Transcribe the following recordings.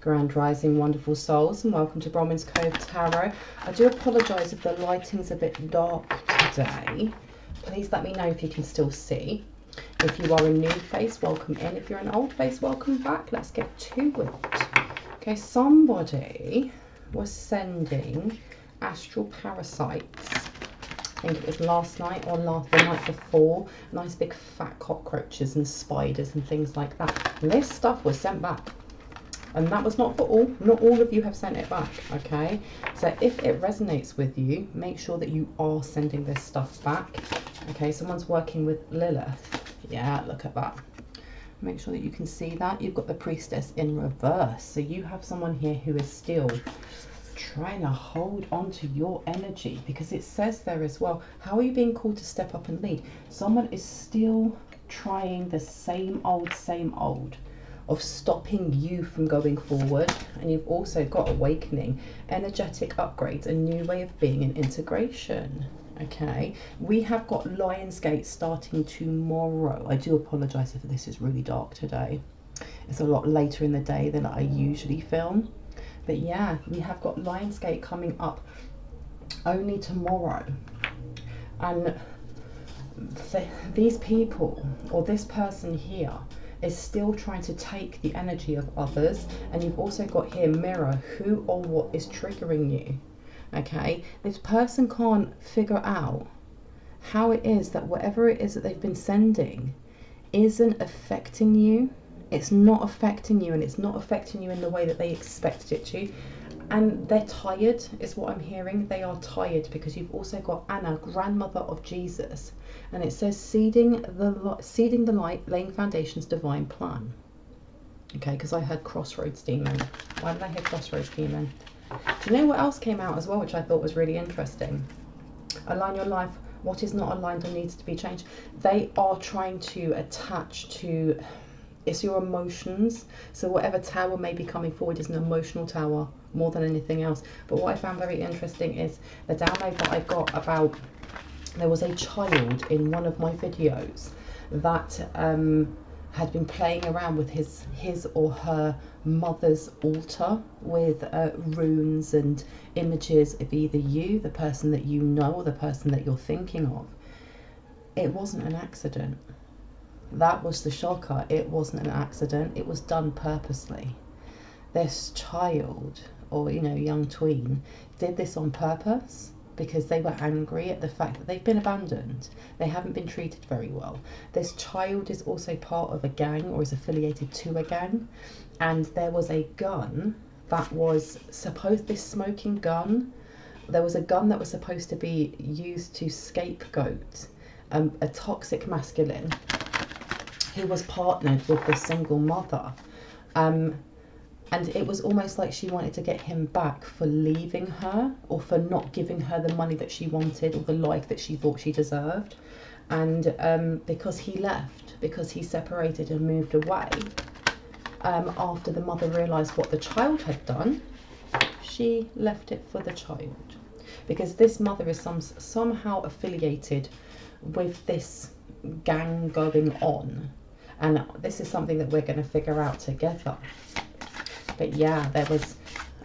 Grand Rising, wonderful souls, and welcome to Bronwen's Cove Tarot. I do apologise if the lighting's a bit dark today. Please let me know if you can still see. If you are a new face, welcome in. If you're an old face, welcome back. Let's get to it. Okay, somebody was sending astral parasites. I think it was last night or the night before. Nice big fat cockroaches and spiders and things like that. And this stuff was sent back. And that was not for all. Not all of you have sent it back, okay? So if it resonates with you, make sure that you are sending this stuff back. Okay, someone's working with Lilith. Yeah, look at that. Make sure that you can see that. You've got the Priestess in reverse. So you have someone here who is still trying to hold on to your energy, because it says there as well, how are you being called to step up and lead? Someone is still trying the same old of stopping you from going forward. And you've also got awakening, energetic upgrades, a new way of being, and integration. Okay, we have got Lionsgate starting tomorrow. I do apologize if this is really dark today. It's a lot later in the day than I usually film, but yeah, we have got Lionsgate coming up only tomorrow. And these people, or this person here, is still trying to take the energy of others. And you've also got here mirror, who or what is triggering you. Okay, this person can't figure out how it is that whatever it is that they've been sending isn't affecting you. It's not affecting you, and it's not affecting you in the way that they expected it to. And they're tired, is what I'm hearing. They are tired, because you've also got Anna, grandmother of Jesus, and it says seeding the light, laying foundations, divine plan. Okay, because I heard crossroads demon. Why did I hear crossroads demon? Do you know what else came out as well, which I thought was really interesting? Align your life. What is not aligned or needs to be changed. They are trying to attach to, it's your emotions. So whatever tower may be coming forward is an emotional tower more than anything else. But what I found very interesting is the download that I got about, there was a child in one of my videos that had been playing around with his or her mother's altar with runes and images of either you, the person that you know, or the person that you're thinking of. It wasn't an accident. That was the shocker. It wasn't an accident. It was done purposely. This child, or young tween, did this on purpose, because they were angry at the fact that they've been abandoned. They haven't been treated very well. This child is also part of a gang, or is affiliated to a gang. And there was a gun that was supposed, this smoking gun, there was a gun that was supposed to be used to scapegoat a toxic masculine who was partnered with the single mother. And it was almost like she wanted to get him back for leaving her, or for not giving her the money that she wanted, or the life that she thought she deserved. And because he left, because he separated and moved away, after the mother realised what the child had done, she left it for the child. Because this mother is somehow affiliated with this gang going on. And this is something that we're going to figure out together. But yeah, there was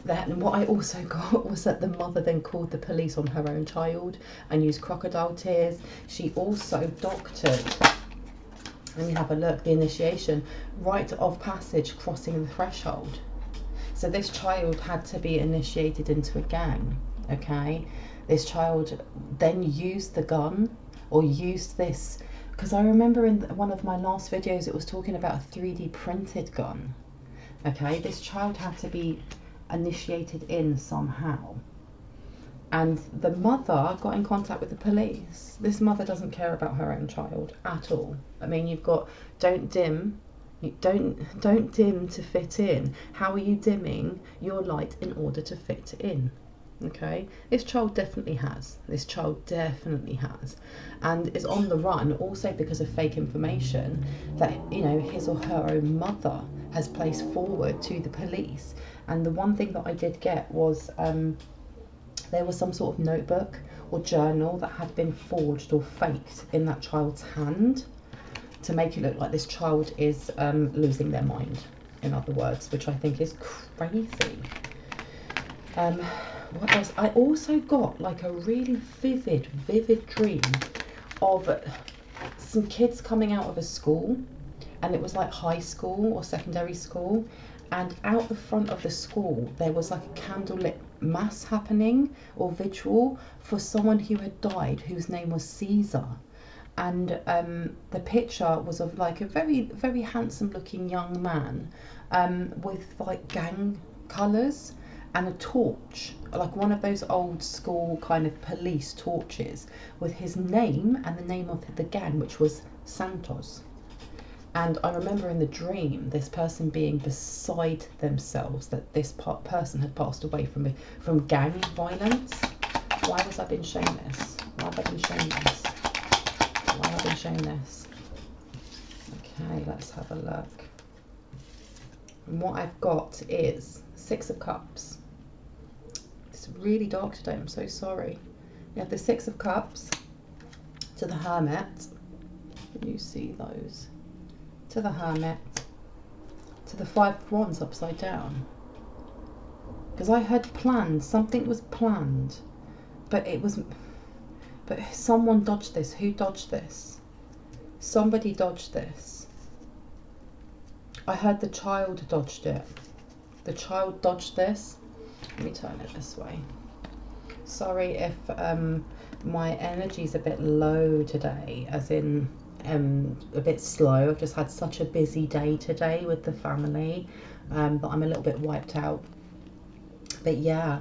that. And what I also got was that the mother then called the police on her own child and used crocodile tears. She also doctored, let me have a look, the initiation, rite of passage, crossing the threshold. So this child had to be initiated into a gang, okay? This child then used the gun, or used this, because I remember in one of my last videos it was talking about a 3D printed gun. Okay, this child had to be initiated in somehow. And the mother got in contact with the police. This mother doesn't care about her own child at all. I mean, you've got don't dim to fit in. How are you dimming your light in order to fit in? Okay, this child definitely has. This child definitely has, and is on the run also because of fake information that his or her own mother has placed forward to the police. And the one thing that I did get was there was some sort of notebook or journal that had been forged or faked in that child's hand to make it look like this child is losing their mind. in other words, which I think is crazy. What else? I also got like a really vivid dream of some kids coming out of a school, and it was like high school or secondary school, and out the front of the school there was like a candlelit mass happening or vigil for someone who had died, whose name was Caesar. And the picture was of like a very handsome looking young man with like gang colours and a torch, like one of those old school kind of police torches, with his name and the name of the gang, which was Santos. And I remember in the dream this person being beside themselves, that this person had passed away from gang violence. Why was I being shown this? Why have I been shown this? Why have I been shown this? Okay, let's have a look. And what I've got is Six of Cups. It's really dark today, I'm so sorry. You have the Six of Cups to the Hermit. Can you see those? To the Hermit, to the Five of Wands upside down. Because I had planned, something was planned, but someone dodged this. Who dodged this? Somebody dodged this. I heard the child dodged it. The child dodged this. Let me turn it this way. Sorry if my energy's a bit low today, as in a bit slow. I've just had such a busy day today with the family, but I'm a little bit wiped out. But yeah,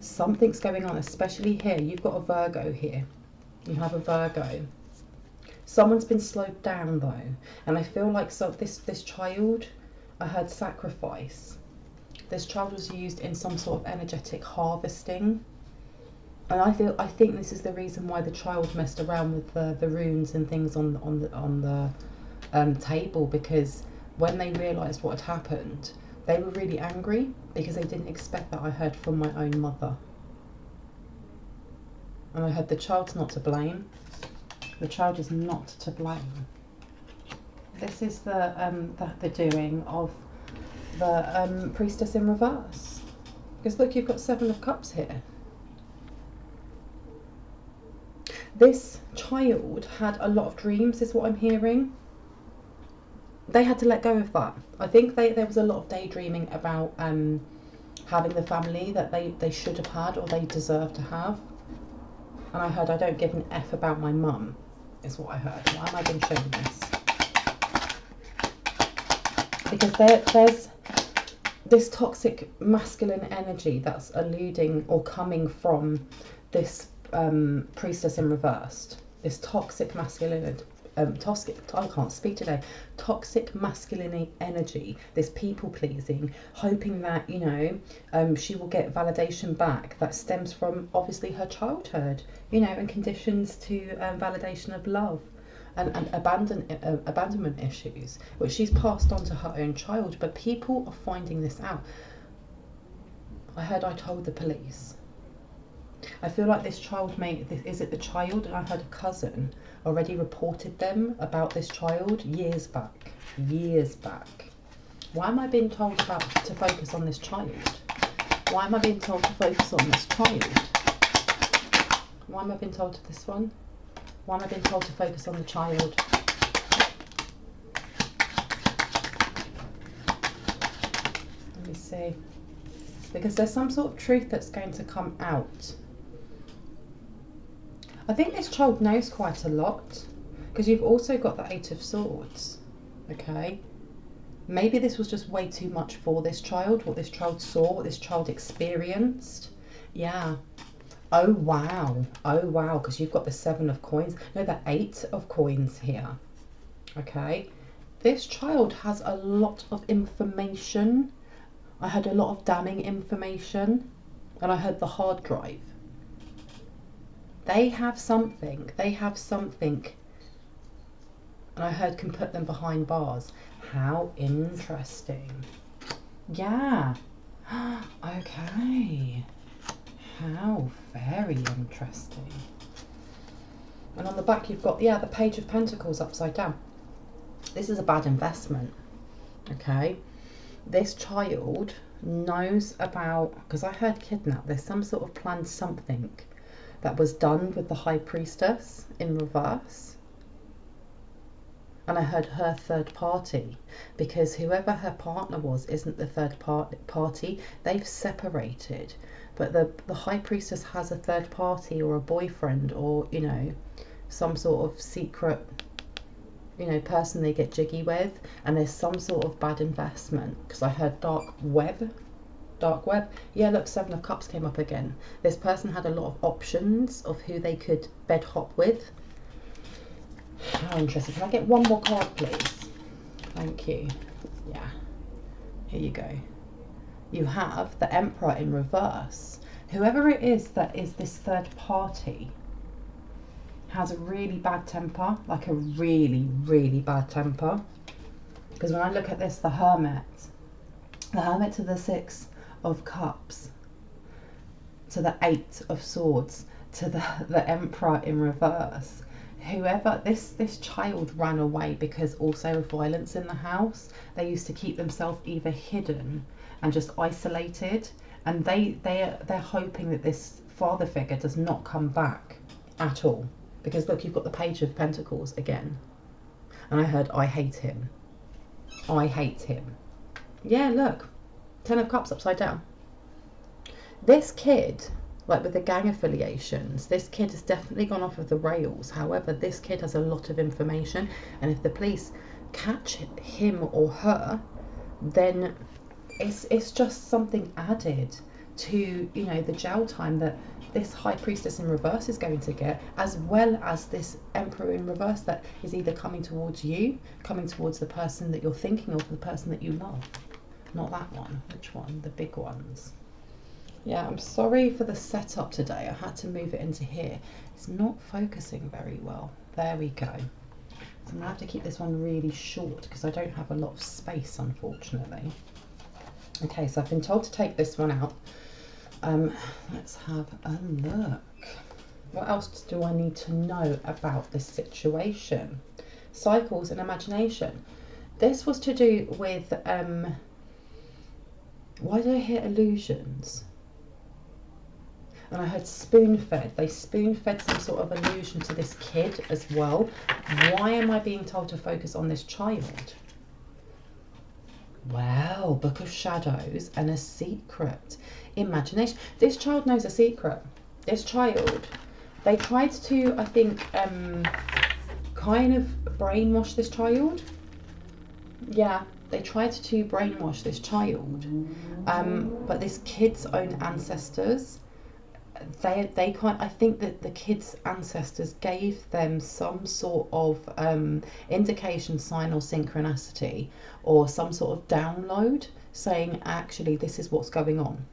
something's going on, especially here. You've got a Virgo here. You have a Virgo. Someone's been slowed down though, and I feel like this child, I heard sacrifice. This child was used in some sort of energetic harvesting. And I think this is the reason why the child messed around with the runes and things on the table, because when they realised what had happened, they were really angry because they didn't expect that. I heard from my own mother, and I heard the child's not to blame. The child is not to blame. This is the doing of the Priestess in reverse, because look, you've got Seven of Cups here. This child had a lot of dreams, is what I'm hearing. They had to let go of that. I think there was a lot of daydreaming about having the family that they should have had or they deserve to have. And I heard, I don't give an F about my mum, is what I heard. Why am I being shown this? Because there's this toxic masculine energy that's alluding or coming from this Priestess in reversed. This toxic masculine, I can't speak today. Toxic masculine energy, this people pleasing, hoping that, you know, she will get validation back. That stems from obviously her childhood, you know, and conditions to validation of love and abandonment issues, which she's passed on to her own child. But people are finding this out. I heard, I told the police. I feel like this child is it the child? And I heard a cousin already reported them about this child years back. Why am I being told to focus on this child? Why am I being told to focus on this child? Why am I being told to this one? Why am I being told to focus on the child? Let me see. Because there's some sort of truth that's going to come out. I think this child knows quite a lot, because you've also got the Eight of Swords, okay? Maybe this was just way too much for this child, what this child saw, what this child experienced. Yeah. Oh, wow. Oh, wow, because you've got the Seven of Coins. No, the Eight of Coins here, okay? This child has a lot of information. I heard a lot of damning information, and I heard the hard drive. They have something, and I heard can put them behind bars. How interesting. Yeah. Okay. How very interesting. And on the back you've got, yeah, the Page of Pentacles upside down. This is a bad investment, okay? this child knows about, because I heard kidnap, there's some sort of planned something that was done with the High Priestess in reverse. And I heard her third party, because whoever her partner was isn't the third party. They've separated, but the High Priestess has a third party, or a boyfriend, or, you know, some sort of secret, you know, person they get jiggy with. And there's some sort of bad investment, because I heard dark web. Yeah, look, 7 of Cups came up again. This person had a lot of options of who they could bed hop with. How interesting. Can I get one more card, please? Thank you. Yeah, here you go. You have the Emperor in reverse. Whoever it is that is this third party has a really bad temper, like a really, really bad temper. Because when I look at this, the Hermit to the 6 of Cups, to the 8 of Swords, to the Emperor in reverse. Whoever, this child ran away because also of violence in the house. They used to keep themselves either hidden and just isolated, and they're hoping that this father figure does not come back at all. Because look, you've got the Page of Pentacles again, and I heard, I hate him. I hate him. Yeah, look, 10 of Cups upside down. This kid, like with the gang affiliations, this kid has definitely gone off of the rails. However, this kid has a lot of information, and if the police catch him or her, then it's just something added to, you know, the jail time that this High Priestess in reverse is going to get, as well as this Emperor in reverse that is either coming towards you, coming towards the person that you're thinking of, the person that you love. Not that one. Which one? The big ones. Yeah, I'm sorry for the setup today. I had to move it into here. It's not focusing very well. There we go. So I'm going to have to keep this one really short because I don't have a lot of space, unfortunately. Okay, so I've been told to take this one out. Let's have a look. What else do I need to know about this situation? Cycles and imagination. This was to do with, why did I hear illusions? And I heard spoon-fed. They spoon-fed some sort of illusion to this kid as well. Why am I being told to focus on this child? Wow, Book of Shadows and a secret. Imagination. This child knows a secret. This child, they tried to, I think, kind of brainwash this child. Yeah, they tried to brainwash this child. But this kid's own ancestors, they can't. I think that the kids' ancestors gave them some sort of indication, sign, or synchronicity, or some sort of download saying, actually, this is what's going on.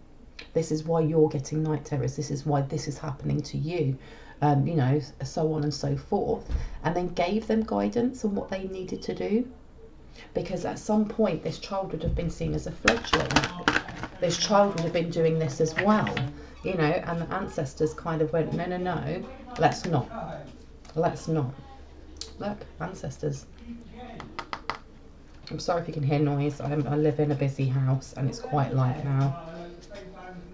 This is why you're getting night terrors. This is why this is happening to you. You know, so on and so forth. And then gave them guidance on what they needed to do. Because at some point, this child would have been seen as a fledgling. This child would have been doing this as well. You know, and the ancestors kind of went, no, no, no, let's not. Let's not. Look, ancestors. I'm sorry if you can hear noise. I live in a busy house and it's quite light now.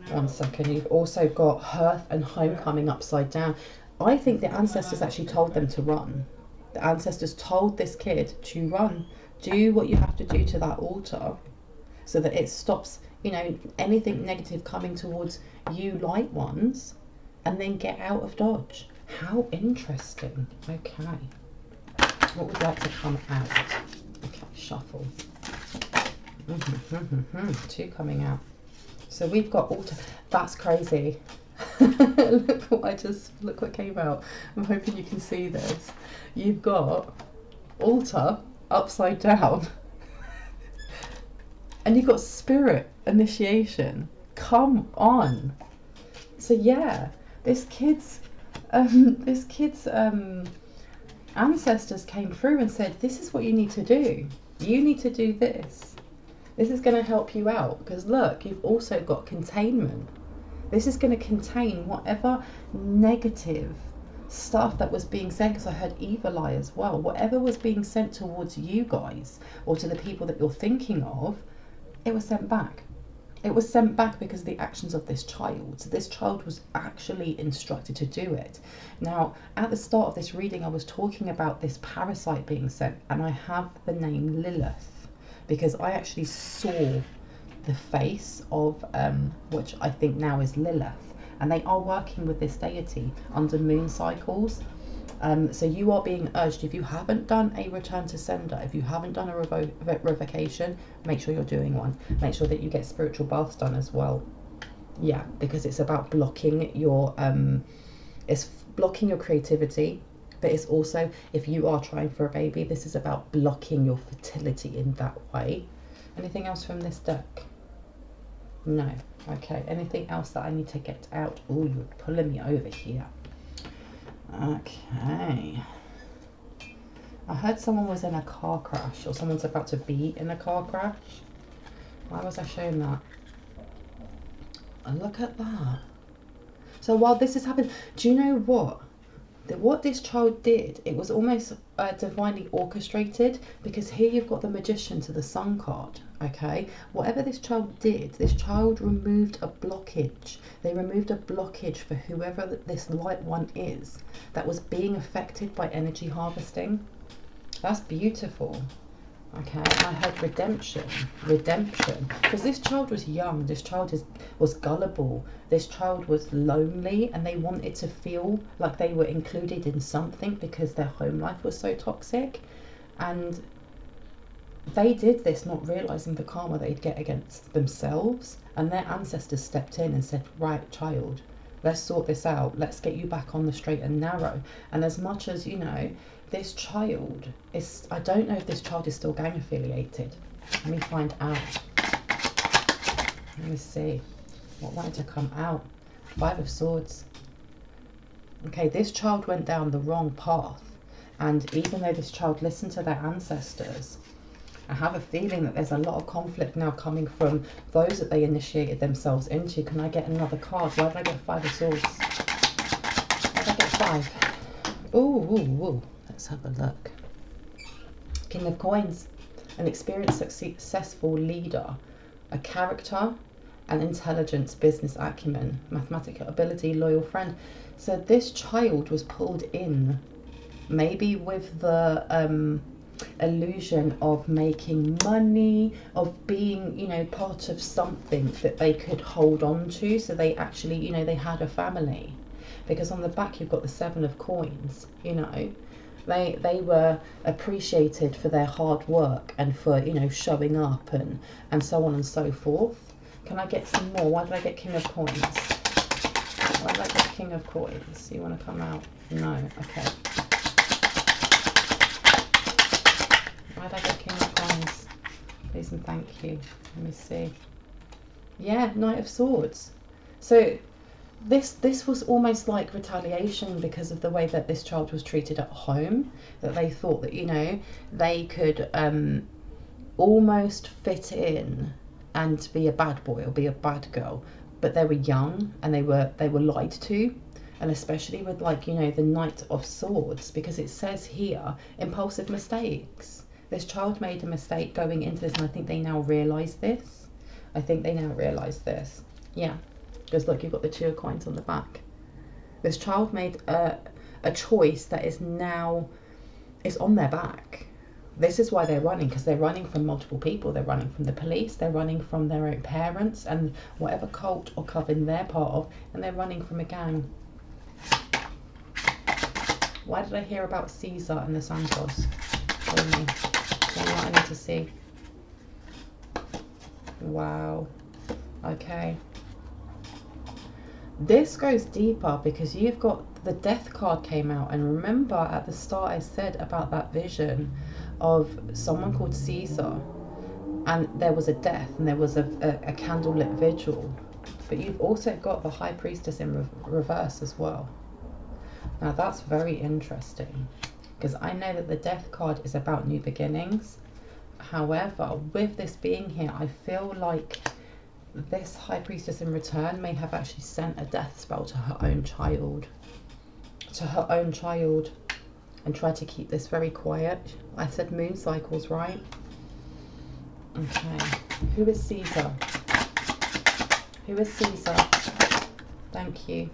One second. You've also got hearth and home coming upside down. I think the ancestors actually told them to run. The ancestors told this kid to run. Do what you have to do to that altar so that it stops, you know, anything negative coming towards you light ones, and then get out of Dodge. How interesting. Okay. What would like to come out? Okay, shuffle. Two coming out. So we've got altar. That's crazy. Look what came out. I'm hoping you can see this. You've got altar upside down. And you've got spirit initiation. Come on. So yeah, this kid's ancestors came through and said, this is what you need to do. You need to do this. This is going to help you out, because look, you've also got containment. This is going to contain whatever negative stuff that was being sent, because I heard evil eye as well. Whatever was being sent towards you guys or to the people that you're thinking of, It was sent back. It was sent back because of the actions of this child. So this child was actually instructed to do it. Now, at the start of this reading, I was talking about this parasite being sent, and I have the name Lilith because I actually saw the face of which I think now is Lilith, and they are working with this deity under moon cycles. So you are being urged, if you haven't done a return to sender, if you haven't done a revocation, make sure you're doing one. Make sure that you get spiritual baths done as well. Yeah, because it's about blocking your it's blocking your creativity, but it's also, if you are trying for a baby, this is about blocking your fertility in that way. Anything else from this deck? No. Okay, anything else that I need to get out? Oh, you're pulling me over here. Okay. I heard someone was in a car crash, or someone's about to be in a car crash. Why was I showing that? And look at that. So while this is happening, do you know what? What this child did, it was almost divinely orchestrated, because here you've got the Magician to the Sun card. Okay, whatever this child did, this child removed a blockage. They removed a blockage for whoever this light one is that was being affected by energy harvesting. That's beautiful. Okay, I heard redemption, because this child was young, this child was gullible, this child was lonely, and they wanted to feel like they were included in something because their home life was so toxic, and they did this not realizing the karma they'd get against themselves, and their ancestors stepped in and said, right, child, let's sort this out, let's get you back on the straight and narrow. And as much as, you know, this child is, I don't know if this child is still gang affiliated. Let me find out. Let me see what wanted to come out. 5 of Swords. Okay, this child went down the wrong path, and even though this child listened to their ancestors, I have a feeling that there's a lot of conflict now coming from those that they initiated themselves into. Can I get another card? Why did I get 5 of Swords? Why did I get 5? Ooh. Let's have a look. King of Coins. An experienced, successful leader. A character, an intelligence, business acumen, mathematical ability, loyal friend. So this child was pulled in, maybe with the illusion of making money, of being, you know, part of something that they could hold on to. So they actually, you know, they had a family, because on the back you've got the 7 of Coins. You know, they were appreciated for their hard work and for, you know, showing up and so on and so forth. Can I get some more? Why did I get King of Coins? Why did I get King of Coins? You want to come out? No. Okay. Why did I get King of Coins? Please and thank you. Let me see. Yeah, Knight of Swords. So this was almost like retaliation because of the way that this child was treated at home, that they thought that, you know, they could almost fit in and be a bad boy or be a bad girl, but they were young and they were lied to. And especially with, like, you know, the Knight of Swords, because it says here impulsive mistakes. This child made a mistake going into this, and I think they now realise this. Yeah. Because look, you've got the 2 of Coins on the back. This child made a choice that is now, is on their back. This is why they're running, because they're running from multiple people. They're running from the police, they're running from their own parents and whatever cult or coven they're part of, and they're running from a gang. Why did I hear about Caesar and the Santos? Tell me what I need to see. Wow. Okay. This goes deeper because you've got the Death card came out, and remember at the start I said about that vision of someone called Caesar, and there was a death and there was a candlelit vigil, but you've also got the High Priestess in reverse as well. Now that's very interesting, because I know that the Death card is about new beginnings. However, with this being here, I feel like this High Priestess in return may have actually sent a death spell to her own child. And tried to keep this very quiet. I said moon cycles, right? Okay. Who is Caesar? Who is Caesar? Thank you.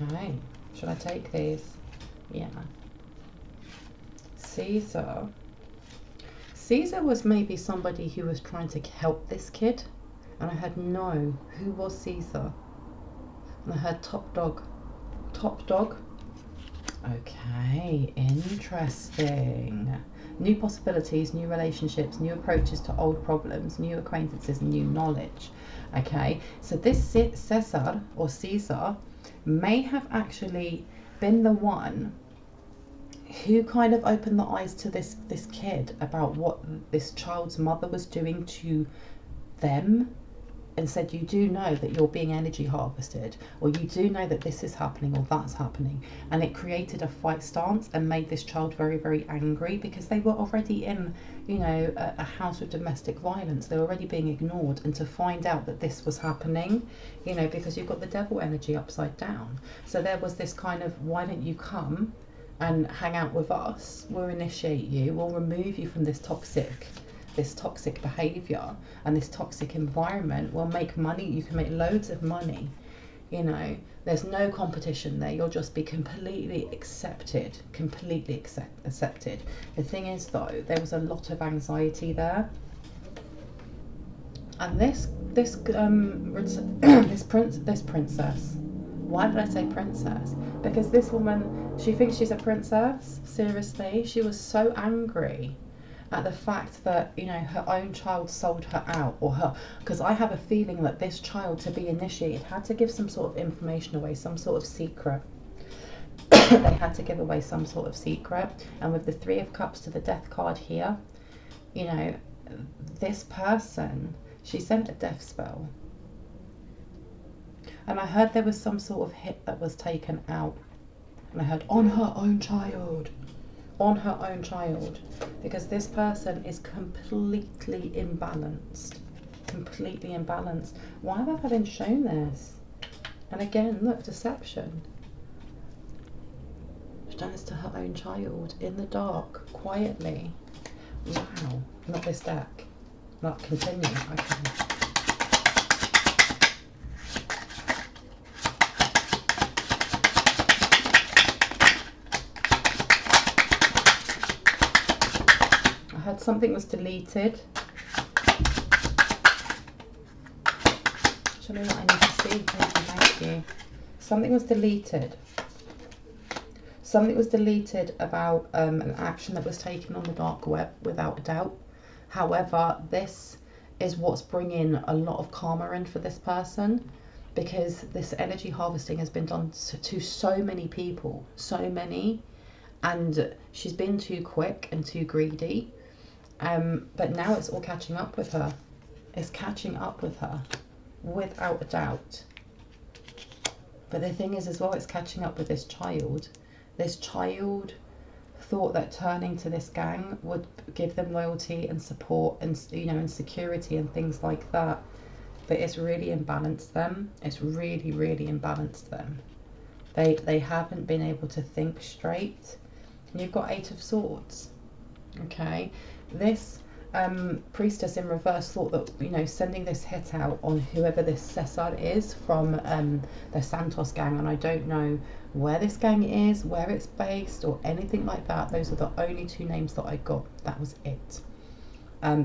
Okay. Should I take these? Yeah. Caesar. Caesar was maybe somebody who was trying to help this kid. And I heard no. Who was Caesar? And I heard top dog. Top dog. Okay, interesting. New possibilities, new relationships, new approaches to old problems, new acquaintances, new knowledge. Okay, so this Caesar or Caesar may have actually been the one who kind of opened the eyes to this kid about what this child's mother was doing to them, and said, you do know that you're being energy harvested, or you do know that this is happening or that's happening. And it created a fight stance and made this child very, very angry, because they were already in, you know, a house with domestic violence. They were already being ignored, and to find out that this was happening, you know, because you've got the devil energy upside down. So there was this kind of, why don't you come and hang out with us? We'll initiate you, we'll remove you from this toxic behavior and this toxic environment. We'll make money. You can make loads of money, you know. There's no competition there. You'll just be completely accepted. The thing is though, there was a lot of anxiety there, and this princess, why did I say princess? Because this woman, she thinks she's a princess. Seriously, she was so angry at the fact that, you know, her own child sold her out, or her, because I have a feeling that this child, to be initiated, had to give some sort of information away, some sort of secret. They had to give away some sort of secret. And with the Three of Cups to the Death card here, you know, this person, she sent a death spell. And I heard there was some sort of hit that was taken out. And I heard, on her own child. On her own child, because this person is completely imbalanced. Why have I been shown this? And again, look, deception. She's done this to her own child in the dark, quietly. Wow, not this deck. Not continue. Okay. Something was deleted. Show me what I need to see. Thank you. Something was deleted. Something was deleted about an action that was taken on the dark web, without a doubt. However, this is what's bringing a lot of karma in for this person, because this energy harvesting has been done to so many people, so many, and she's been too quick and too greedy. But now it's all catching up with her. It's catching up with her, without a doubt. But the thing is as well, it's catching up with this child. This child thought that turning to this gang would give them loyalty and support and, you know, and security and things like that. But it's really imbalanced them. It's really, really imbalanced them. They haven't been able to think straight. And you've got Eight of Swords. Okay. This priestess in reverse thought that, you know, sending this hit out on whoever this Cesar is from the Santos gang, and I don't know where this gang is, where it's based, or anything like that. Those are the only two names that I got. That was it.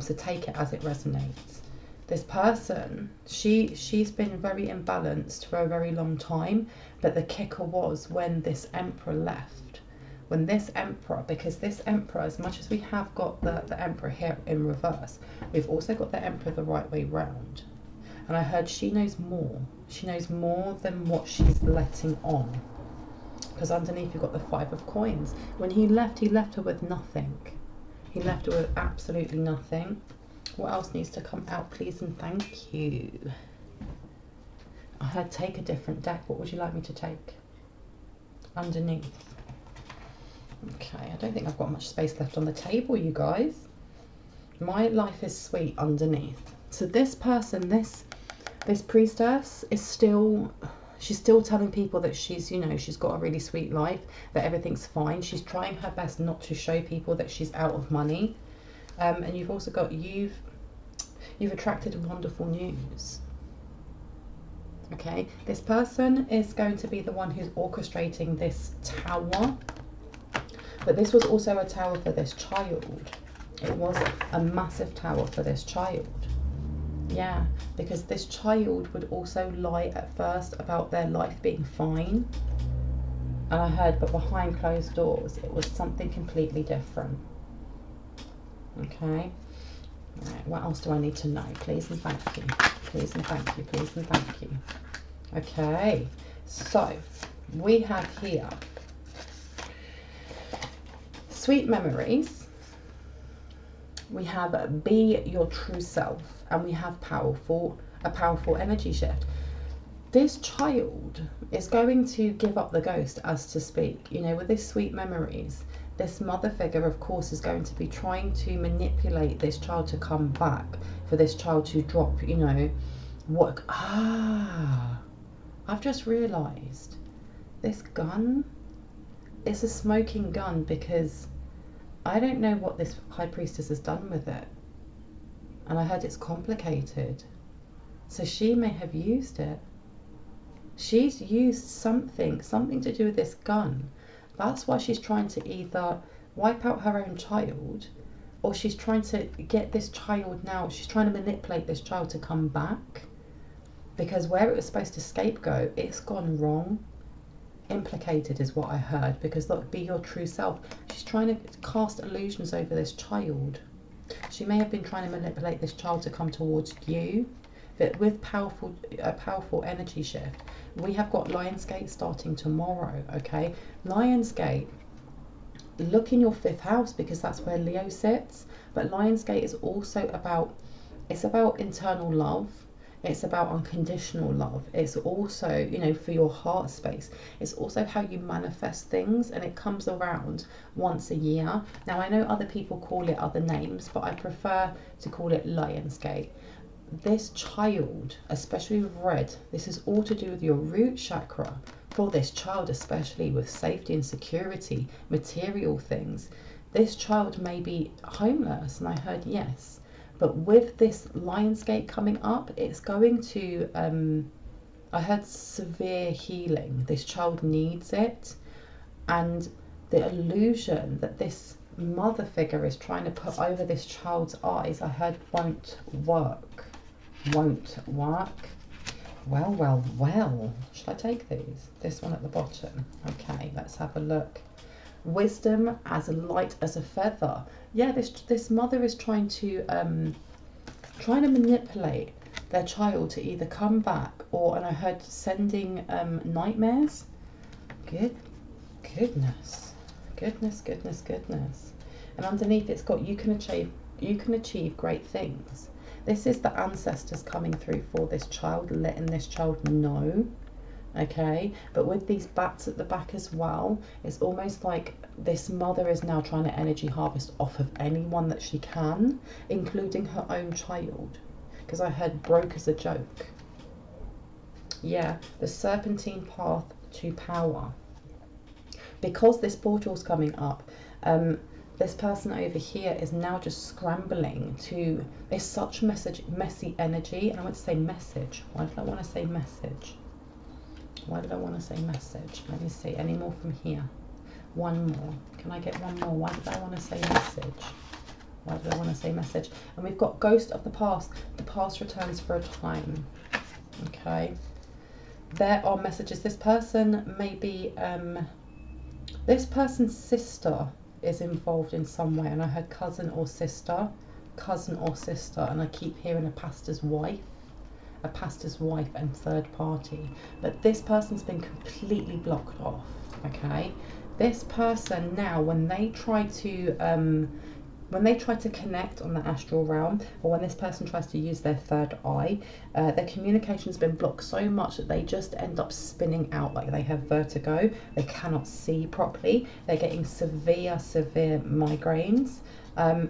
So take it as it resonates. This person, she's been very imbalanced for a very long time, but the kicker was when this Emperor left. When this Emperor, because this Emperor, as much as we have got the Emperor here in reverse, we've also got the Emperor the right way round. And I heard she knows more. She knows more than what she's letting on. Because underneath you've got the Five of Coins. When he left her with nothing. He left her with absolutely nothing. What else needs to come out, please and thank you? I heard take a different deck. What would you like me to take? Underneath. Okay, I don't think I've got much space left on the table, you guys. My life is sweet underneath. So this person, this priestess is still, she's still telling people that she's, you know, she's got a really sweet life, that everything's fine. She's trying her best not to show people that she's out of money. And you've also got, You've attracted wonderful news. Okay, this person is going to be the one who's orchestrating this tower, but this was also a tower for this child. It was a massive tower for this child. Yeah, because this child would also lie at first about their life being fine. And I heard, but behind closed doors, it was something completely different. Okay. Right, what else do I need to know? Please and thank you. Please and thank you. Please and thank you. Okay. So, we have here sweet memories. We have be your true self. And we have a powerful energy shift. This child is going to give up the ghost, as to speak. You know, with this sweet memories, this mother figure, of course, is going to be trying to manipulate this child to come back, for this child to drop, you know, what... I've just realised this gun is a smoking gun, because I don't know what this High Priestess has done with it. And I heard it's complicated. So she may have used it. She's used something to do with this gun. That's why she's trying to either wipe out her own child, or she's trying to get this child now. She's trying to manipulate this child to come back. Because where it was supposed to scapegoat, it's gone wrong. Implicated is what I heard. Because look, be your true self. She's trying to cast illusions over this child. She may have been trying to manipulate this child to come towards you. But with a powerful energy shift, we have got Lionsgate starting tomorrow, okay? Lionsgate, look in your 5th house, because that's where Leo sits. But Lionsgate is also about, it's about internal love. It's about unconditional love. It's also, you know, for your heart space. It's also how you manifest things, and it comes around once a year. Now, I know other people call it other names, but I prefer to call it Lionsgate. This child, especially with red, this is all to do with your root chakra. For this child, especially with safety and security, material things. This child may be homeless, and I heard yes. But with this Lionsgate coming up, it's going to, I heard severe healing. This child needs it. And the illusion that this mother figure is trying to put over this child's eyes, I heard won't work. Won't work. Well, well, well. Should I take these? This one at the bottom. Okay, let's have a look. Wisdom as light as a feather. Yeah, this mother is trying to manipulate their child to either come back, or, and I heard sending nightmares. Goodness. And underneath it's got you can achieve great things. This is the ancestors coming through for this child, letting this child know. Okay, but with these bats at the back as well, it's almost like this mother is now trying to energy harvest off of anyone that she can, including her own child, because I heard broke as a joke. Yeah, the serpentine path to power. Because this portal's coming up, this person over here is now just scrambling to, there's such messy energy, and I want to say message. Why did I want to say message? Why did I want to say message? Let me see. Any more from here? One more. Can I get one more? Why did I want to say message? Why did I want to say message? And we've got ghost of the past. The past returns for a time. Okay. There are messages. This person may be, this person's sister is involved in some way. And I heard cousin or sister. And I keep hearing a pastor's wife. A pastor's wife and third party, but this person's been completely blocked off. Okay, this person now, when they try to connect on the astral realm, or when this person tries to use their third eye, their communication's been blocked so much that they just end up spinning out, like they have vertigo. They cannot see properly. They're getting severe migraines.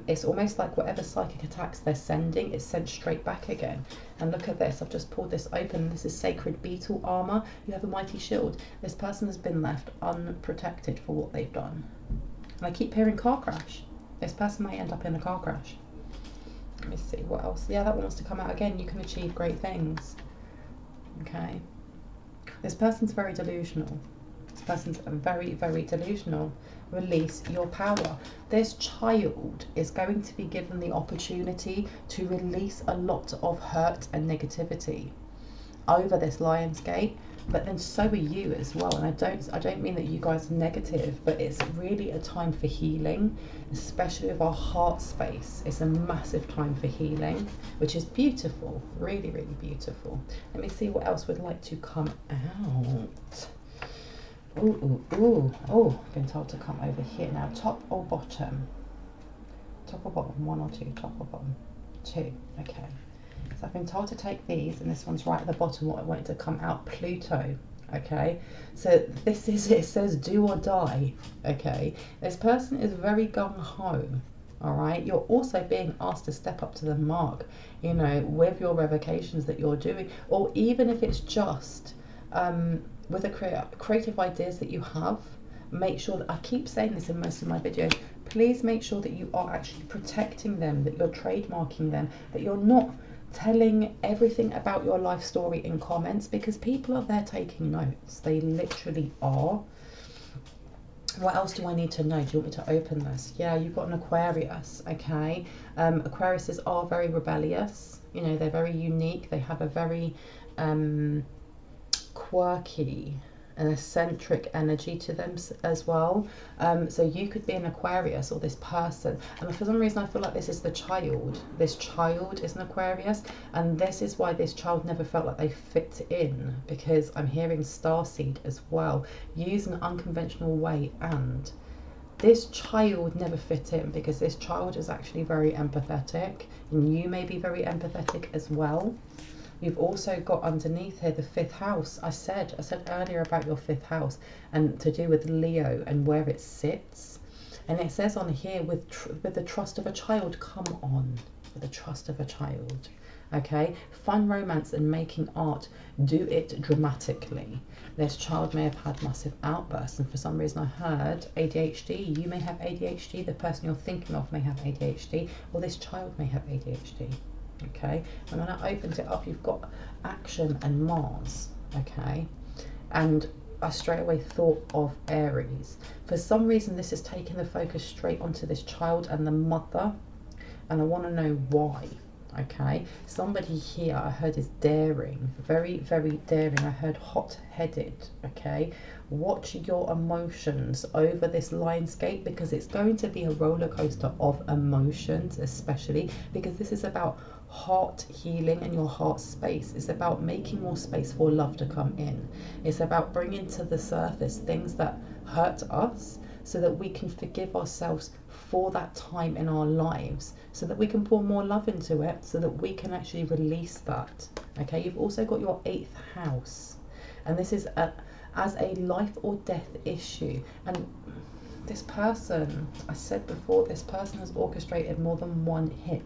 It's almost like whatever psychic attacks they're sending, it's sent straight back again. And look at this, I've just pulled this open. This is sacred beetle armor. You have a mighty shield. This person has been left unprotected for what they've done. And I keep hearing car crash. This person may end up in a car crash. Let me see what else. Yeah, that one wants to come out again. You can achieve great things. Okay. This person's very delusional. This person's very, very delusional. Release your power. This child is going to be given the opportunity to release a lot of hurt and negativity over this Lionsgate, but then so are you as well. And I don't mean that you guys are negative, but it's really a time for healing, especially with our heart space. It's a massive time for healing, which is beautiful, really, really beautiful. Let me see what else would like to come out. Oh, I've been told to come over here now. Top or bottom? Top or bottom? One or two? Top or bottom? Two. Okay. So I've been told to take these, and this one's right at the bottom, what I wanted to come out, Pluto. Okay, so this is, it says do or die. Okay, this person is very gung-ho. All right, you're also being asked to step up to the mark, you know, with your revocations that you're doing, or even if it's just with the creative ideas that you have. Make sure that, I keep saying this in most of my videos, please make sure that you are actually protecting them, that you're trademarking them, that you're not telling everything about your life story in comments, because people are there taking notes. They literally are. What else do I need to know? Do you want me to open this? Yeah, you've got an Aquarius. Okay, Aquariuses are very rebellious. You know, they're very unique. They have a very quirky an eccentric energy to them as well. So you could be an Aquarius, or this person, and for some reason I feel like this is the child. This child is an Aquarius, and this is why this child never felt like they fit in, because I'm hearing starseed as well. Use an unconventional way, and this child never fit in, because this child is actually very empathetic, and you may be very empathetic as well. You've also got underneath here the 5th house. I said earlier about your 5th house, and to do with Leo and where it sits. And it says on here, with the trust of a child, come on, with the trust of a child. Okay, fun, romance and making art, do it dramatically. This child may have had massive outbursts, and for some reason I heard ADHD. You may have ADHD, the person you're thinking of may have ADHD, or this child may have ADHD. Okay, and when I opened it up, you've got action and Mars. Okay, and I straight away thought of Aries. For some reason this is taking the focus straight onto this child and the mother, and I want to know why. Okay, somebody here I heard is daring, very, very daring. I heard hot-headed. Okay, watch your emotions over this Lionsgate, because it's going to be a roller coaster of emotions, especially because this is about heart healing and your heart space. It's about making more space for love to come in. It's about bringing to the surface things that hurt us, so that we can forgive ourselves for that time in our lives, so that we can pour more love into it, so that we can actually release that. Okay, you've also got your 8th house, and this is as a life or death issue. And this person, I said before, this person has orchestrated more than one hit.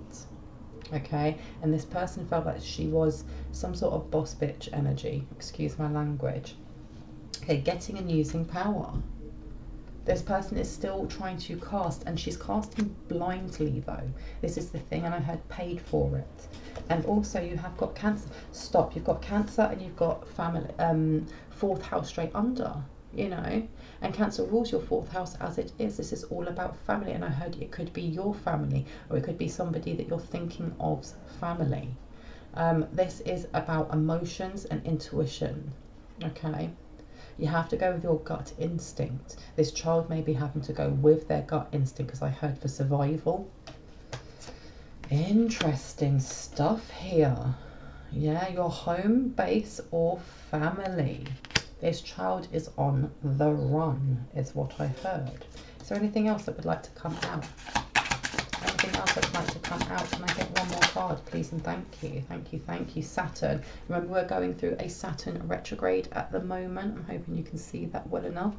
Okay, and this person felt like she was some sort of boss bitch energy, excuse my language. Okay, getting and using power. This person is still trying to cast, and she's casting blindly though. This is the thing, and I had paid for it. And also you have got Cancer. Stop, you've got Cancer and you've got family, 4th house straight under, you know. And Cancer rules your 4th house as it is. This is all about family, and I heard it could be your family, or it could be somebody that you're thinking of's family. This is about emotions and intuition. Okay. You have to go with your gut instinct. This child may be having to go with their gut instinct, because I heard for survival. Interesting stuff here. Yeah, your home base or family. This child is on the run, is what I heard. Is there anything else that would like to come out? Anything else that would like to come out? Can I get one more card, please, and thank you. Thank you, thank you. Saturn. Remember, we're going through a Saturn retrograde at the moment. I'm hoping you can see that well enough.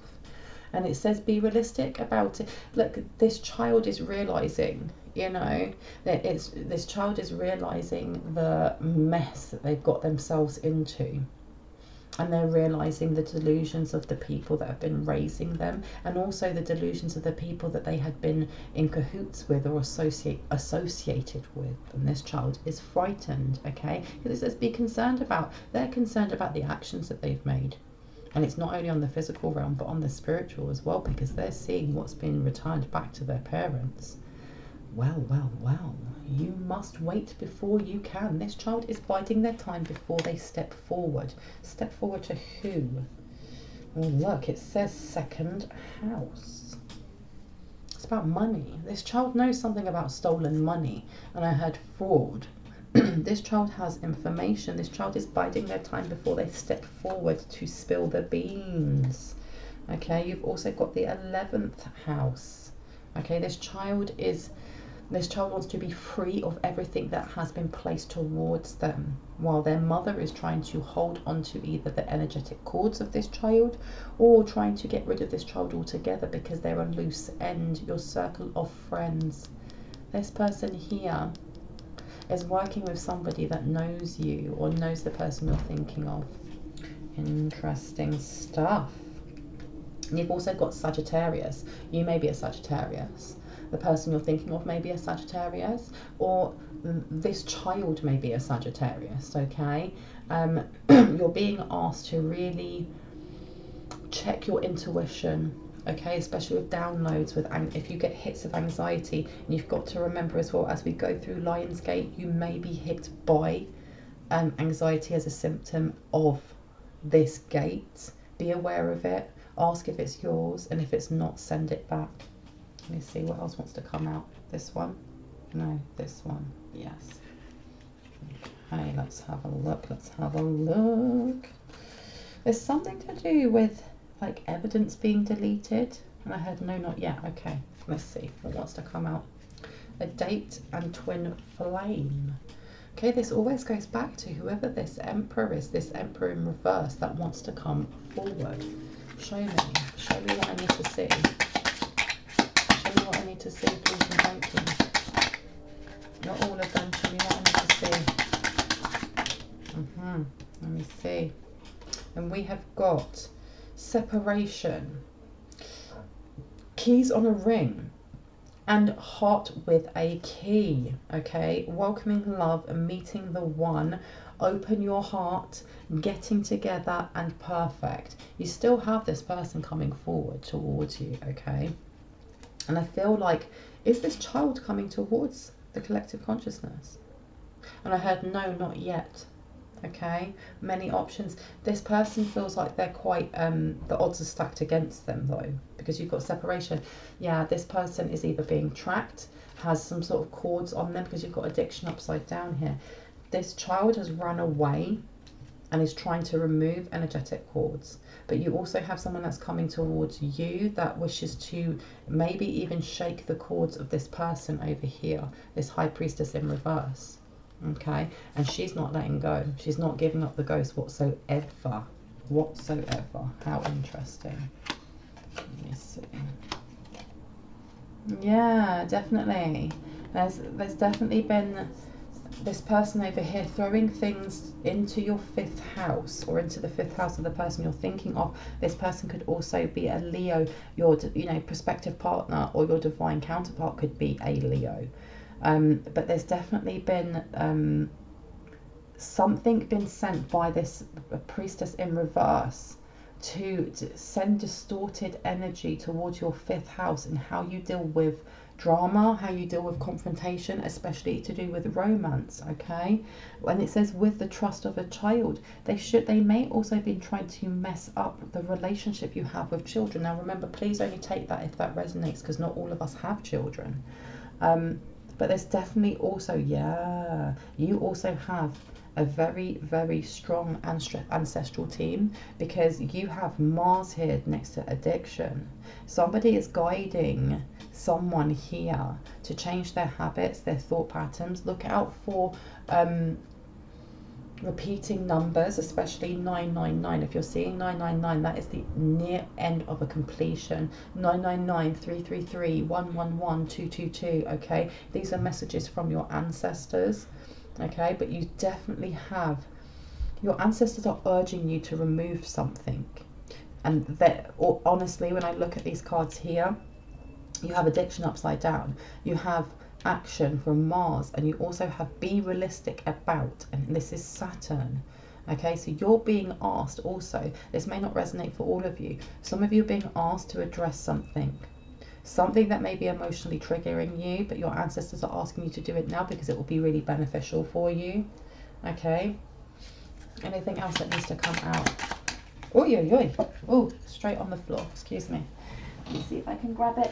And it says be realistic about it. Look, this child is realising, you know, that this child is realising the mess that they've got themselves into. And they're realizing the delusions of the people that have been raising them, and also the delusions of the people that they had been in cahoots with or associated with. And this child is frightened, okay? Because it says be concerned about, they're concerned about the actions that they've made. And it's not only on the physical realm, but on the spiritual as well, because they're seeing what's been returned back to their parents. Well, well, well, you must wait before you can. This child is biding their time before they step forward. Step forward to who? Oh, look, it says second house. It's about money. This child knows something about stolen money, and I heard fraud. This child has information. This child is biding their time before they step forward to spill the beans. Okay, you've also got the 11th house. Okay, this child wants to be free of everything that has been placed towards them, while their mother is trying to hold on to either the energetic cords of this child or trying to get rid of this child altogether because they're a loose end, your circle of friends. This person here is working with somebody that knows you or knows the person you're thinking of. Interesting stuff. You've also got Sagittarius. You may be a Sagittarius. The person you're thinking of may be a Sagittarius, or this child may be a Sagittarius, okay? You're being asked to really check your intuition, okay? Especially with downloads, if you get hits of anxiety. And you've got to remember as well, as we go through Lionsgate, you may be hit by anxiety as a symptom of this gate. Be aware of it. Ask if it's yours, and if it's not, send it back. Let me see what else wants to come out. This one? No, this one. Yes. Okay, let's have a look. Let's have a look. There's something to do with like evidence being deleted. And I heard no, not yet. Okay, let's see what wants to come out. A date and twin flame. Okay, this always goes back to whoever this emperor is, this emperor in reverse that wants to come forward. Show me what I need to see. Show me what I need to see, please and thank you. Not all of them, show me what I need to see. Let me see. And we have got separation, keys on a ring, and heart with a key. Okay, welcoming love and meeting the one. Open your heart, getting together, and perfect. You still have this person coming forward towards you, okay? And I feel like, is this child coming towards the collective consciousness? And I heard no, not yet. Okay, many options. This person feels like they're quite the odds are stacked against them though, because you've got separation. Yeah, this person is either being tracked, has some sort of cords on them, because you've got addiction upside down here. This child has run away and is trying to remove energetic cords, but you also have someone that's coming towards you that wishes to maybe even shake the cords of this person over here, this high priestess in reverse. Okay, and she's not letting go. She's not giving up the ghost whatsoever. How interesting. Let me see. Yeah, definitely. There's definitely been this person over here throwing things into your 5th house, or into the 5th house of the person you're thinking of. This person could also be a Leo. Your prospective partner or your divine counterpart could be a Leo. But there's definitely been something been sent by this priestess in reverse to send distorted energy towards your 5th house, and how you deal with drama, how you deal with confrontation, especially to do with romance. Okay, when it says with the trust of a child, they may also be trying to mess up the relationship you have with children. Now remember, please only take that if that resonates, because not all of us have children. But there's definitely also, yeah, you also have a very, very strong ancestral team, because you have Mars here next to addiction. Somebody is guiding someone here to change their habits, their thought patterns. Look out for repeating numbers, especially 999. If you're seeing 999, that is the near end of a completion. 999, 333, 111, 222. Okay, these are messages from your ancestors. Okay, but you definitely have Your ancestors are urging you to remove something. And that, honestly, when I look at these cards here, you have addiction upside down. You have action from Mars, and you also have be realistic about, and this is Saturn. Okay, so you're being asked also, this may not resonate for all of you, some of you are being asked to address something that may be emotionally triggering you, but your ancestors are asking you to do it now because it will be really beneficial for you. Okay, anything else that needs to come out? Oh, oh, straight on the floor, excuse me. Let me see if I can grab it.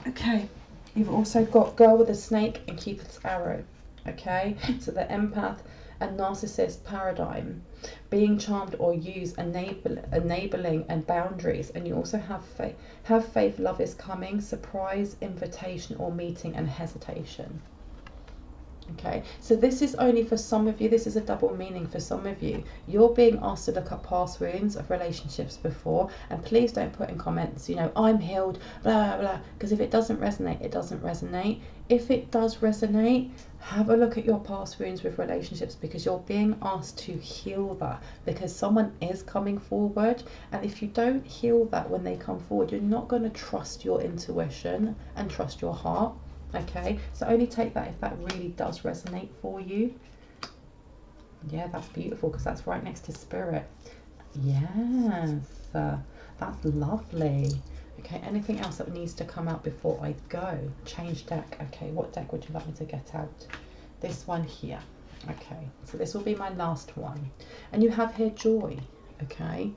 Okay, you've also got girl with a snake and Cupid's arrow. Okay, so the empath and narcissist paradigm, being charmed or used, enabling and boundaries. And you also have faith, love is coming, surprise, invitation or meeting, and hesitation. Okay, so this is only for some of you. This is a double meaning for some of you. You're being asked to look up past wounds of relationships before, and please don't put in comments, you know, I'm healed, blah, blah, blah, because if it doesn't resonate, it doesn't resonate. If it does resonate, have a look at your past wounds with relationships, because you're being asked to heal that, because someone is coming forward, and if you don't heal that when they come forward, you're not going to trust your intuition and trust your heart. Okay, so only take that if that really does resonate for you. Yeah, that's beautiful, because that's right next to spirit. Yes, that's lovely. Okay, anything else that needs to come out before I go? Change deck. Okay, what deck would you like me to get out? This one here. Okay, so this will be my last one. And you have here joy. Okay,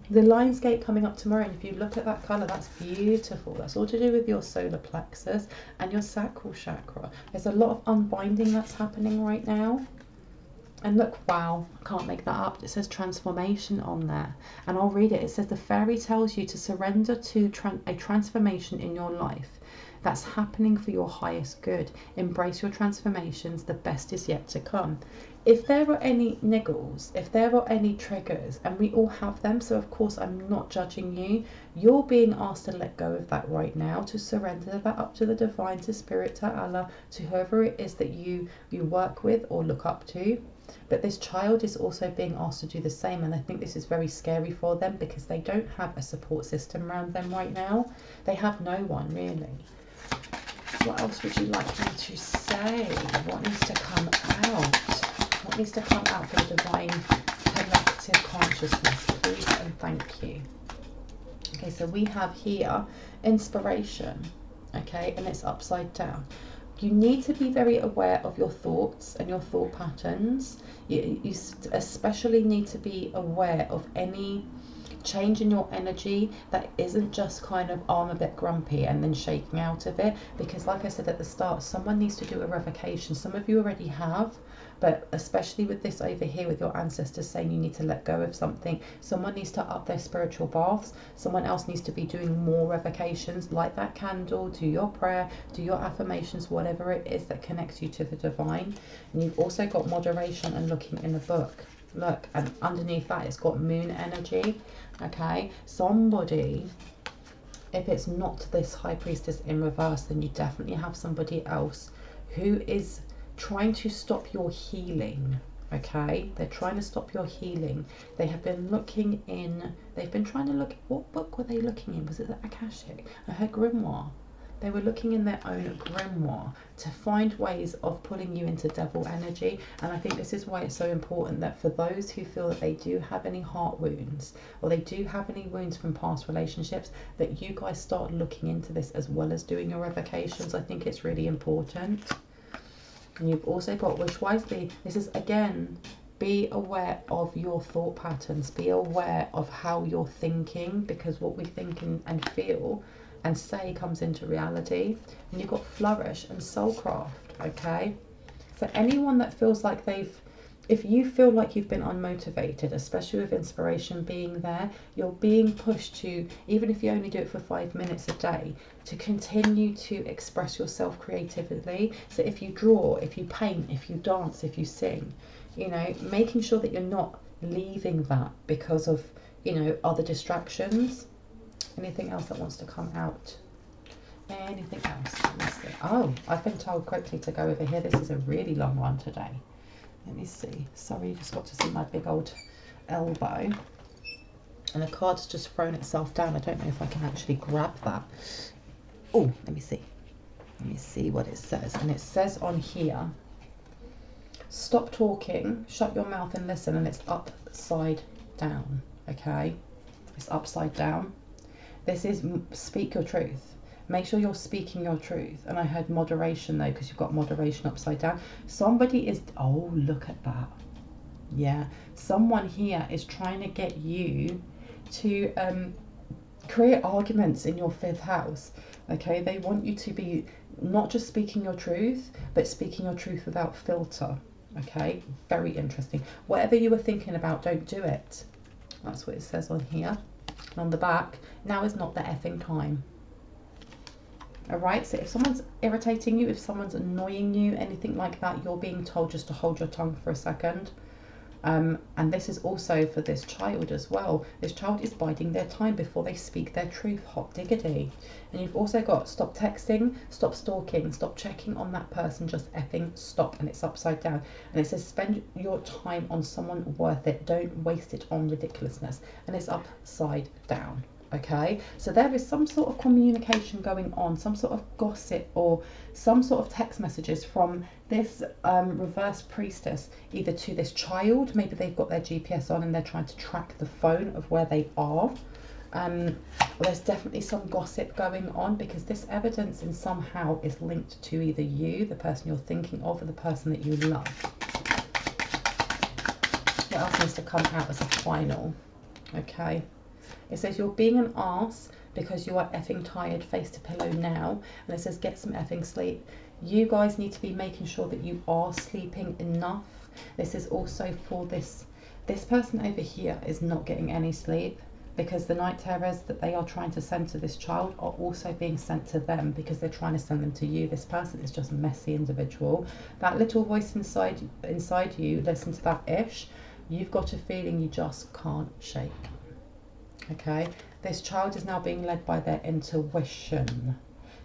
the Lionsgate coming up tomorrow, and if you look at that colour, that's beautiful. That's all to do with your solar plexus and your sacral chakra. There's a lot of unbinding that's happening right now. And look, wow, I can't make that up. It says transformation on there. And I'll read it. It says the fairy tells you to surrender to a transformation in your life that's happening for your highest good. Embrace your transformations. The best is yet to come. If there are any niggles, if there are any triggers, and we all have them, so of course I'm not judging you, you're being asked to let go of that right now, to surrender that up to the divine, to spirit, to Allah, to whoever it is that you work with or look up to. But this child is also being asked to do the same, and I think this is very scary for them, because they don't have a support system around them right now. They have no one, really. What else would you like me to say? What needs to come out? What needs to come out for the divine collective consciousness, please and thank you. Okay, so we have here inspiration, okay, and it's upside down. You need to be very aware of your thoughts and your thought patterns. You especially need to be aware of any change in your energy that isn't just kind of, oh, I'm a bit grumpy, and then shaking out of it, because like I said at the start, someone needs to do a revocation. Some of you already have, but especially with this over here, with your ancestors saying you need to let go of something, someone needs to up their spiritual baths. Someone else needs to be doing more revocations. Light that candle, do your prayer, do your affirmations, whatever it is that connects you to the divine. And you've also got moderation and looking in the book. Look, and underneath that it's got moon energy. Okay, somebody, if it's not this high priestess in reverse, then you definitely have somebody else who is trying to stop your healing. Okay, they're trying to stop your healing. They have been looking in, they've been trying to look, what book were they looking in? Was it the Akashic? Her grimoire. They were looking in their own grimoire to find ways of pulling you into devil energy. And I think this is why it's so important that for those who feel that they do have any heart wounds, or they do have any wounds from past relationships, that you guys start looking into this as well as doing your revocations. I think it's really important. And you've also got wish wisely. This is, again, be aware of your thought patterns. Be aware of how you're thinking, because what we think and feel and say comes into reality. And you've got flourish and soulcraft. Okay, so anyone that feels like if you feel like you've been unmotivated, especially with inspiration being there, you're being pushed to, even if you only do it for 5 minutes a day, to continue to express yourself creatively. So if you draw, if you paint, if you dance, if you sing, you know, making sure that you're not leaving that because of, you know, other distractions. Anything else that wants to come out? Anything else? Let me see. Oh, I've been told quickly to go over here. This is a really long one today. Let me see. Sorry, you just got to see my big old elbow. And the card's just thrown itself down. I don't know if I can actually grab that. Oh, let me see. Let me see what it says. And it says on here, stop talking, shut your mouth and listen. And it's upside down. Okay? It's upside down. This is speak your truth. Make sure you're speaking your truth. And I heard moderation though, because you've got moderation upside down. Somebody is, oh, look at that. Yeah. Someone here is trying to get you to create arguments in your 5th house. Okay. They want you to be not just speaking your truth, but speaking your truth without filter. Okay. Very interesting. Whatever you were thinking about, don't do it. That's what it says on here. And on the back, now is not the effing time. Alright, so if someone's irritating you, if someone's annoying you, anything like that, you're being told just to hold your tongue for a second. And this is also for this child as well. This child is biding their time before they speak their truth. Hot diggity. And you've also got stop texting, stop stalking, stop checking on that person, just effing stop. And it's upside down. And it says spend your time on someone worth it. Don't waste it on ridiculousness. And it's upside down. Okay, so there is some sort of communication going on, some sort of gossip or some sort of text messages from this reverse priestess, either to this child, maybe they've got their GPS on and they're trying to track the phone of where they are. There's definitely some gossip going on because this evidence in somehow is linked to either you, the person you're thinking of, or the person that you love. What else needs to come out as a final? Okay. It says you're being an arse because you are effing tired, face to pillow now. And it says get some effing sleep. You guys need to be making sure that you are sleeping enough. This is also for this person over here is not getting any sleep because the night terrors that they are trying to send to this child are also being sent to them because they're trying to send them to you. This person is just a messy individual. That little voice inside you, listen to that ish. You've got a feeling you just can't shake. Okay, this child is now being led by their intuition.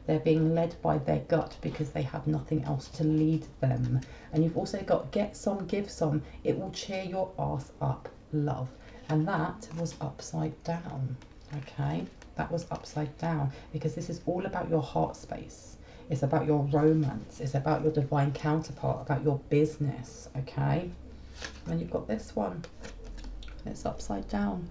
They're being led by their gut because they have nothing else to lead them. And you've also got get some, give some. It will cheer your ass up, love. And that was upside down. Okay, that was upside down because this is all about your heart space. It's about your romance. It's about your divine counterpart, about your business. Okay, and then you've got this one. It's upside down.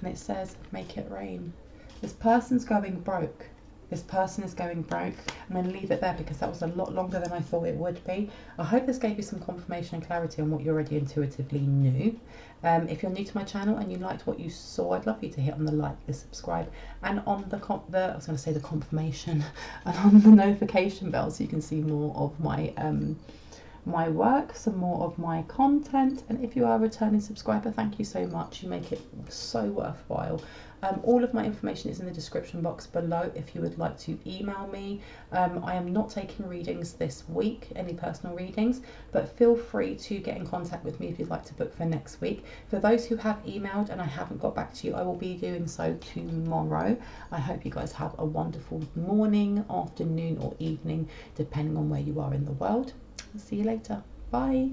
And it says, make it rain. This person's going broke. This person is going broke. I'm going to leave it there because that was a lot longer than I thought it would be. I hope this gave you some confirmation and clarity on what you already intuitively knew. If you're new to my channel and you liked what you saw, I'd love you to hit on the like, the subscribe, and on the confirmation, and on the notification bell so you can see more of my work, some more of my content. And if you are a returning subscriber, thank you so much. You make it so worthwhile. All of my information is in the description box below if you would like to email me. I am not taking readings this week, any personal readings, but feel free to get in contact with me if you'd like to book for next week. For those who have emailed and I haven't got back to you, I will be doing so tomorrow. I hope you guys have a wonderful morning, afternoon or evening, depending on where you are in the world. See you later. Bye.